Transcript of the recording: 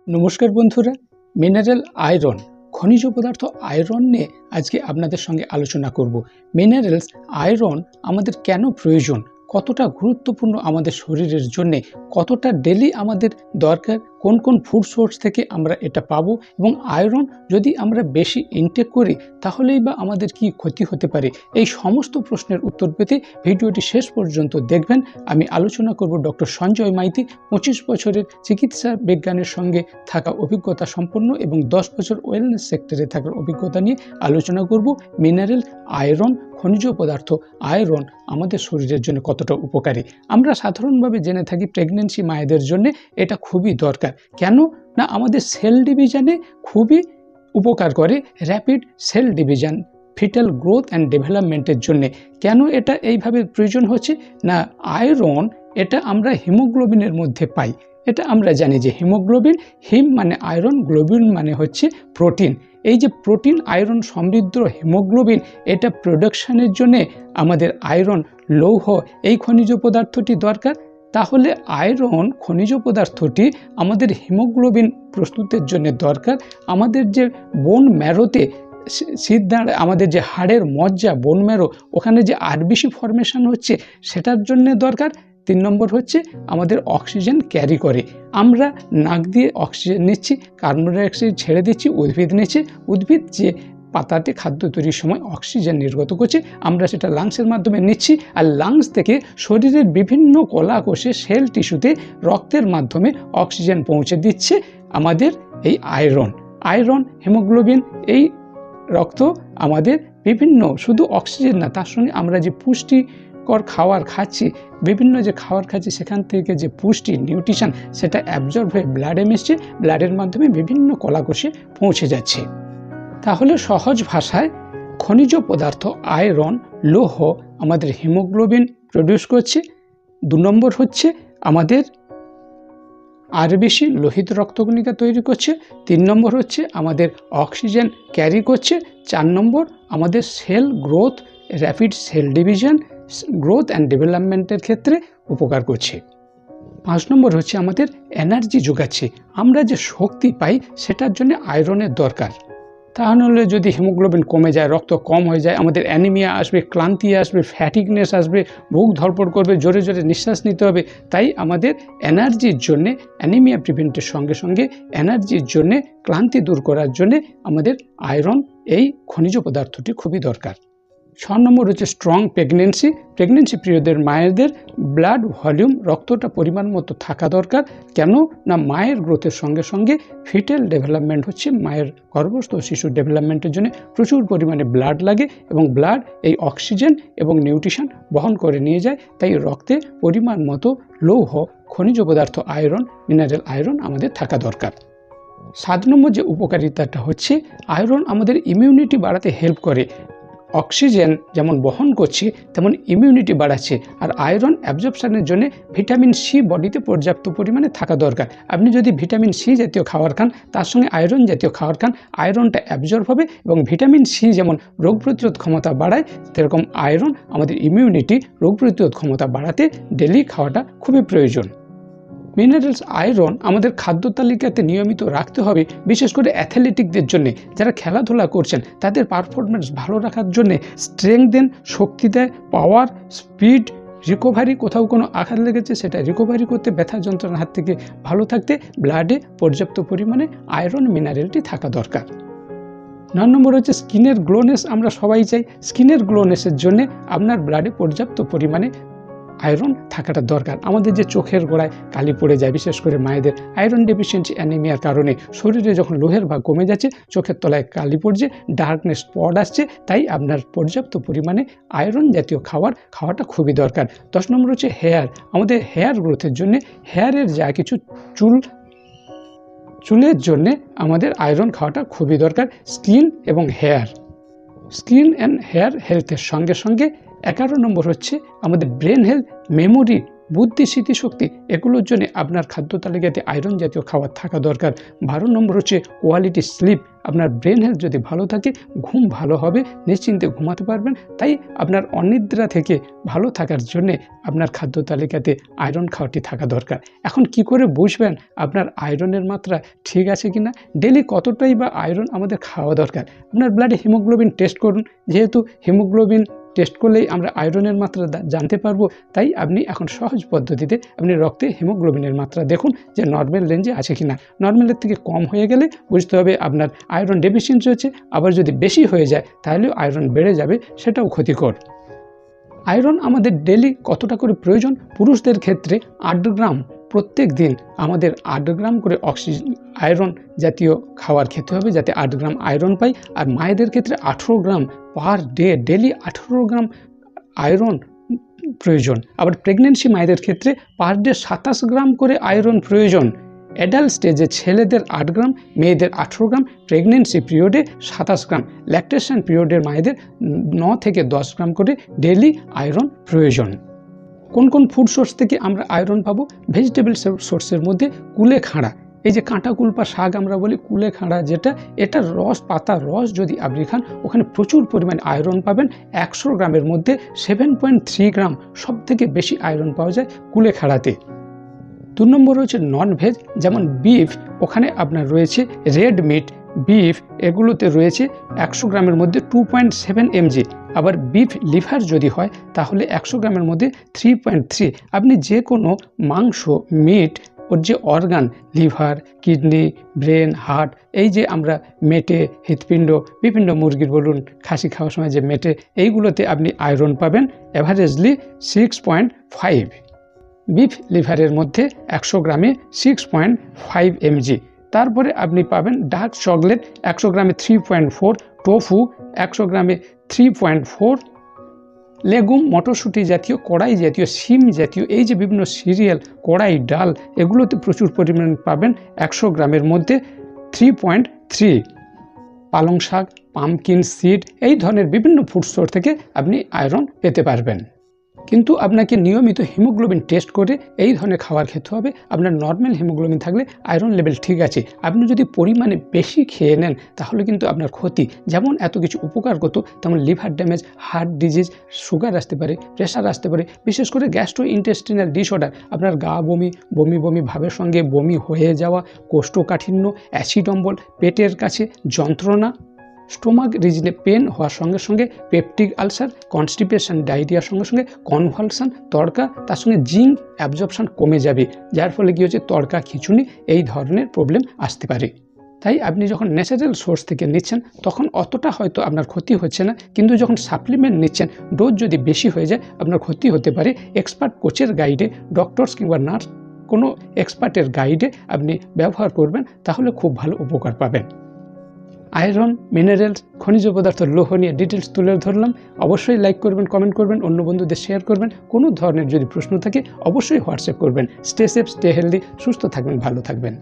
নমস্কার বন্ধুরা, mineral iron খনিজ পদার্থ আয়রন নিয়ে আজকে আপনাদের সঙ্গে আলোচনা করব। মিনারেলস আয়রন আমাদের কেন প্রয়োজন, কতটা গুরুত্বপূর্ণ আমাদের শরীরের জন্য, কতটা ডেলি আমাদের দরকার, কোন কোন ফুড সোর্স থেকে আমরা এটা পাবো এবং আয়রন যদি আমরা বেশি ইনটেক করি তাহলেই বা আমাদের কি ক্ষতি হতে পারে। এই সমস্ত প্রশ্নের উত্তর পেতে ভিডিওটি শেষ পর্যন্ত দেখবেন। আমি আলোচনা করব ডক্টর সঞ্জয় মাইতি, 25 বছরের চিকিৎসা বিজ্ঞানের সঙ্গে থাকা অভিজ্ঞতা সম্পন্ন এবং 10 বছর ওয়েলনেস সেক্টরে থাকার অভিজ্ঞতা নিয়ে আলোচনা করব মিনারেল আয়রন, খনিজ পদার্থ আয়রন আমাদের শরীরের জন্য কতটা উপকারী। আমরা সাধারণভাবে জেনে থাকি প্রেগনেন্সি মায়েদের জন্য এটা খুবই দরকার। কেন না, আমাদের সেল ডিভিশনে খুবই উপকার করে, rapid cell division, fetal growth and ডেভেলপমেন্টের জন্যে। কেন এটা এইভাবে প্রয়োজন হচ্ছে না, আয়রন এটা আমরা হিমোগ্লোবিনের মধ্যে পাই। এটা আমরা জানি যে হিমোগ্লোবিন, হিম মানে আয়রন, গ্লোবিন মানে হচ্ছে প্রোটিন। এই যে প্রোটিন আয়রন সমৃদ্ধ হিমোগ্লোবিন, এটা প্রোডাকশনের জন্যে আমাদের আয়রন লৌহ এই খনিজ পদার্থটি দরকার। তাহলে আয়রন খনিজ পদার্থটি আমাদের হিমোগ্লোবিন প্রস্তুতের জন্য দরকার। আমাদের যে বোন ম্যারোতে সিদ্ধার, আমাদের যে হাড়ের মজ্জা বোন ম্যারো, ওখানে যে আরবিসি ফর্মেশন হচ্ছে সেটার জন্য দরকার। 3 নম্বর হচ্ছে আমাদের অক্সিজেন ক্যারি করে। আমরা নাক দিয়ে অক্সিজেন নিচ্ছি, কার্বন ডাইঅক্সাইড ছেড়ে দিচ্ছি, উদ্ভিদ নিচ্ছে। উদ্ভিদ যে পাতাতে খাদ্য তৈরির সময় অক্সিজেন নির্গত করছে, আমরা সেটা লাংসের মাধ্যমে নিচ্ছি। আর লাংস থেকে শরীরের বিভিন্ন কলা কোষে, সেল টিস্যুতে, রক্তের মাধ্যমে অক্সিজেন পৌঁছে দিচ্ছে আমাদের এই আয়রন। আয়রন, হিমোগ্লোবিন, এই রক্ত আমাদের বিভিন্ন, শুধু অক্সিজেন না, তার সঙ্গে আমরা যে পুষ্টিকর খাবার খাচ্ছি, বিভিন্ন যে খাবার খাচ্ছি সেখান থেকে যে পুষ্টি, নিউট্রিশন, সেটা অ্যাবজর্ব হয়ে ব্লাডে মিশছে, ব্লাডের মাধ্যমে বিভিন্ন কলাকোষে পৌঁছে যাচ্ছে। তাহলে সহজ ভাষায় খনিজ পদার্থ আয়রন, লৌহ আমাদের হিমোগ্লোবিন প্রডিউস করছে। 2 নম্বর হচ্ছে আমাদের আরবিসি লোহিত রক্তকণিকা তৈরি করছে। 3 নম্বর হচ্ছে আমাদের অক্সিজেন ক্যারি করছে। 4 নম্বর আমাদের cell growth, rapid cell division, growth and ডেভেলপমেন্টের ক্ষেত্রে উপকার করছে। 5 নম্বর হচ্ছে আমাদের এনার্জি যোগাচ্ছে। আমরা যে শক্তি পাই সেটার জন্য আয়রনের দরকার। তা নাহলে যদি হিমোগ্লোবিন কমে যায়, রক্ত কম হয়ে যায়, আমাদের অ্যানিমিয়া আসবে, ক্লান্তি আসবে, ফ্যাটিকনেস আসবে, বুক ধড়ফড় করবে, জোরে জোরে নিঃশ্বাস নিতে হবে। তাই আমাদের এনার্জির জন্যে, অ্যানিমিয়া প্রিভেন্টের সঙ্গে সঙ্গে এনার্জির জন্যে, ক্লান্তি দূর করার জন্যে আমাদের আয়রন, এই খনিজ পদার্থটি খুবই দরকার। 6 নম্বর হচ্ছে স্ট্রং প্রেগনেন্সি। প্রেগনেন্সি পিরিয়ডের মায়েদের ব্লাড ভলিউম, রক্তটা পরিমাণ মতো থাকা দরকার। কেন না, মায়ের গ্রোথের সঙ্গে সঙ্গে ফিটাল ডেভেলপমেন্ট হচ্ছে, মায়ের গর্ভস্থ শিশুর ডেভেলপমেন্টের জন্য প্রচুর পরিমাণে ব্লাড লাগে এবং ব্লাড এই অক্সিজেন এবং নিউট্রিশন বহন করে নিয়ে যায়। তাই রক্তে পরিমাণ মতো লৌহ, খনিজ পদার্থ আয়রন, মিনারেল আয়রন আমাদের থাকা দরকার। 7 নম্বর যে উপকারিতাটা হচ্ছে, আয়রন আমাদের ইমিউনিটি বাড়াতে হেল্প করে। অক্সিজেন যেমন বহন করছে তেমন ইমিউনিটি বাড়াচ্ছে। আর আয়রন অ্যাবজর্পশনের জন্য ভিটামিন সি বডিতে পর্যাপ্ত পরিমাণে থাকা দরকার। আপনি যদি ভিটামিন সি জাতীয় খাবার খান, তার সঙ্গে আয়রন জাতীয় খাবার খান, আয়রনটা অ্যাবজর্ব হবে এবং ভিটামিন সি যেমন রোগ প্রতিরোধ ক্ষমতা বাড়ায়, সেরকম আয়রন আমাদের ইমিউনিটি, রোগ প্রতিরোধ ক্ষমতা বাড়াতে ডেলি খাওয়াটা খুবই প্রয়োজন। মিনারেলস আয়রন আমাদের খাদ্য তালিকাতে নিয়মিত রাখতে হবে, বিশেষ করে অ্যাথলেটিকদের জন্য, যারা খেলাধুলা করছেন তাদের পারফরমেন্স ভালো রাখার জন্য। স্ট্রেংথ দেন, শক্তি দেয়, পাওয়ার, স্পিড, রিকভারি, কোথাও কোনো আঘাত লেগেছে সেটা রিকভারি করতে, ব্যথা যন্ত্রণার হাত থেকে ভালো থাকতে ব্লাডে পর্যাপ্ত পরিমাণে আয়রন মিনারেলটি থাকা দরকার। 9 নম্বর হচ্ছে স্কিনের গ্লোনেস। আমরা সবাই চাই স্কিনের গ্লোনেসের জন্য আপনার ব্লাডে পর্যাপ্ত পরিমাণে আয়রন থাকাটা দরকার। আমাদের যে চোখের গোড়ায় কালি পড়ে যায়, বিশেষ করে মায়েদের আয়রন ডেফিসিয়েন্সি অ্যানিমিয়ার কারণে শরীরে যখন লোহের ভাগ কমে যাচ্ছে, চোখের তলায় কালি পড়ছে, ডার্কনেস স্পট আসছে, তাই আপনার পর্যাপ্ত পরিমাণে আয়রন জাতীয় খাওয়াটা খুবই দরকার। 10 নম্বর হচ্ছে হেয়ার। আমাদের হেয়ার গ্রোথের জন্য, হেয়ারের যা কিছু চুলের জন্যে আমাদের আয়রন খাওয়াটা খুবই দরকার। স্কিন এবং হেয়ার, স্কিন অ্যান্ড হেয়ার হেলথের সঙ্গে সঙ্গে 11 নম্বর হচ্ছে আমাদের ব্রেন হেলথ, মেমোরি বুদ্ধি, স্মৃতিশক্তি এগুলোর জন্য আপনার খাদ্য তালিকাতে আয়রন জাতীয় খাবার থাকা দরকার। 12 নম্বর হচ্ছে কোয়ালিটি স্লিপ। আপনার ব্রেন হেলথ যদি ভালো থাকে, ঘুম ভালো হবে, নিশ্চিন্তে ঘুমাতে পারবেন। তাই আপনার অনিদ্রা থেকে ভালো থাকার জন্যে আপনার খাদ্য তালিকাতে আয়রন খাওয়াটি থাকা দরকার। এখন কি করে বুঝবেন আপনার আয়রনের মাত্রা ঠিক আছে কিনা? ডেলি কতটাই বা আয়রন আমাদের খাওয়া দরকার? আপনার ব্লাডে হিমোগ্লোবিন টেস্ট করুন। যেহেতু হিমোগ্লোবিন টেস্ট করলেই আমরা আয়রনের মাত্রা জানতে পারবো, তাই আপনি এখন সহজ পদ্ধতিতে আপনি রক্তে হিমোগ্লোবিনের মাত্রা দেখুন যে নর্মাল রেঞ্জে আছে কিনা। নর্মালের থেকে কম হয়ে গেলে বুঝতে হবে আপনার আয়রন ডেফিসিয়েন্সি হচ্ছে। আবার যদি বেশি হয়ে যায় তাহলেও আয়রন বেড়ে যাবে, সেটাও ক্ষতিকর। আয়রন আমাদের ডেলি কতটা করে প্রয়োজন? পুরুষদের ক্ষেত্রে 8 গ্রাম প্রত্যেক দিন আমাদের 8 গ্রাম করে আয়রন জাতীয় খাবার খেতে হবে, যাতে 8 গ্রাম আয়রন পাই। আর মায়েদের ক্ষেত্রে 18 gram per day, daily 18 gram iron প্রয়োজন। আবার প্রেগনেন্সি মায়েদের ক্ষেত্রে পার ডে 27 গ্রাম করে আয়রন প্রয়োজন। অ্যাডাল্ট স্টেজে ছেলেদের 8 গ্রাম, মেয়েদের 18 গ্রাম, প্রেগনেন্সি পিরিয়ডে 27 গ্রাম, ল্যাকটেশন পিরিয়ডের মায়েদের 9 থেকে 10 গ্রাম করে ডেলি আয়রন প্রয়োজন। কোন কোন ফুড সোর্স থেকে আমরা আয়রন পাবো? ভেজিটেবল সোর্সের মধ্যে কুলেখাড়া, এই যে কাঁটা কুলপা শাক আমরা বলি, কুলেখাড়া যেটা, এটার রস, পাতার রস যদি আপনি খান, ওখানে প্রচুর পরিমাণে আয়রন পাবেন। 100 গ্রামের মধ্যে 7.3 গ্রাম সব থেকে বেশি আয়রন পাওয়া যায় কুলেখাড়াতে। 2 নম্বর হচ্ছে নন ভেজ, যেমন বিফ, ওখানে আপনার রয়েছে রেড মিট, বিফ, এগুলোতে রয়েছে 100 গ্রামের মধ্যে 2.7 mg। আবার বিফ লিভার যদি হয় তাহলে 100 গ্রামের মধ্যে 3.3। আপনি যে কোনো মাংস, মিট, ওর যে organ, liver, kidney, brain, heart, এই যে আমরা মেটে, হৃৎপিণ্ড, বিভিন্ন মুরগির বলুন, খাসি খাওয়ার সময় যে মেটে, এইগুলোতে আপনি আয়রন পাবেন অ্যাভারেজলি 6.5। বিফ লিভারের মধ্যে 100 গ্রামে 6.5 mg। তারপরে আপনি পাবেন ডার্ক চকলেট 100 গ্রামে 3.4, টোফু 100 গ্রামে 3.4, লেগুম, মটরশুঁটি জাতীয়, কড়াই জাতীয়, শিম জাতীয়, এই যে বিভিন্ন সিরিয়াল, কড়াই, ডাল, এগুলোতে প্রচুর পরিমাণে পাবেন 100 গ্রামের মধ্যে 3.3। পালং শাক, পামকিন সিড, এই ধরনের বিভিন্ন ফুড সোর্স থেকে আপনি আয়রন পেতে পারবেন। কিন্তু আপনাকে নিয়মিত হিমোগ্লোবিন টেস্ট করে এই ধরনের খাবার খেতে হবে। আপনার নর্মাল হিমোগ্লোবিন থাকলে আয়রন লেভেল ঠিক আছে। আপনি যদি পরিমাণে বেশি খেয়ে নেন তাহলে কিন্তু আপনার ক্ষতি। যেমন এত কিছু উপকার করতো, তেমন liver damage, heart disease, sugar আসতে পারে, প্রেশার আসতে পারে, বিশেষ করে গ্যাস্ট্রো ইন্টেস্টিনাল ডিসঅর্ডার, আপনার গা বমি, বমি বমি ভাবের সঙ্গে বমি হয়ে যাওয়া, কোষ্ঠকাঠিন্য, অ্যাসিড অম্বল, পেটের কাছে যন্ত্রণা, স্টোমাক রিজনে পেন হওয়ার সঙ্গে সঙ্গে পেপটিক আলসার, কনস্টিপেশন, ডায়রিয়ার সঙ্গে সঙ্গে কনভালশন, তড়কা, তার সঙ্গে জিঙ্ক অ্যাবজর্পশন কমে যাবে, যার ফলে কী হচ্ছে, তড়কা, খিঁচুনি, এই ধরনের প্রবলেম আসতে পারে। তাই আপনি যখন ন্যাচারাল সোর্স থেকে নিচ্ছেন তখন অতটা হয়তো আপনার ক্ষতি হচ্ছে না, কিন্তু যখন সাপ্লিমেন্ট নিচ্ছেন, ডোজ যদি বেশি হয়ে যায় আপনার ক্ষতি হতে পারে। এক্সপার্ট কোচের গাইডে, ডক্টরস কিংবা নার্স, কোনো এক্সপার্টের গাইডে আপনি ব্যবহার করবেন, তাহলে খুব ভালো উপকার পাবেন। আয়রন, মিনারেলস, খনিজ পদার্থ, লৌহ নিয়ে ডিটেলস তুলে ধরলাম। অবশ্যই লাইক করবেন, কমেন্ট করবেন, অন্য বন্ধুদের শেয়ার করবেন। কোনো ধরনের যদি প্রশ্ন থাকে অবশ্যই হোয়াটসঅ্যাপ করবেন। স্টে সেফ, স্টে হেলদি, সুস্থ থাকবেন, ভালো থাকবেন।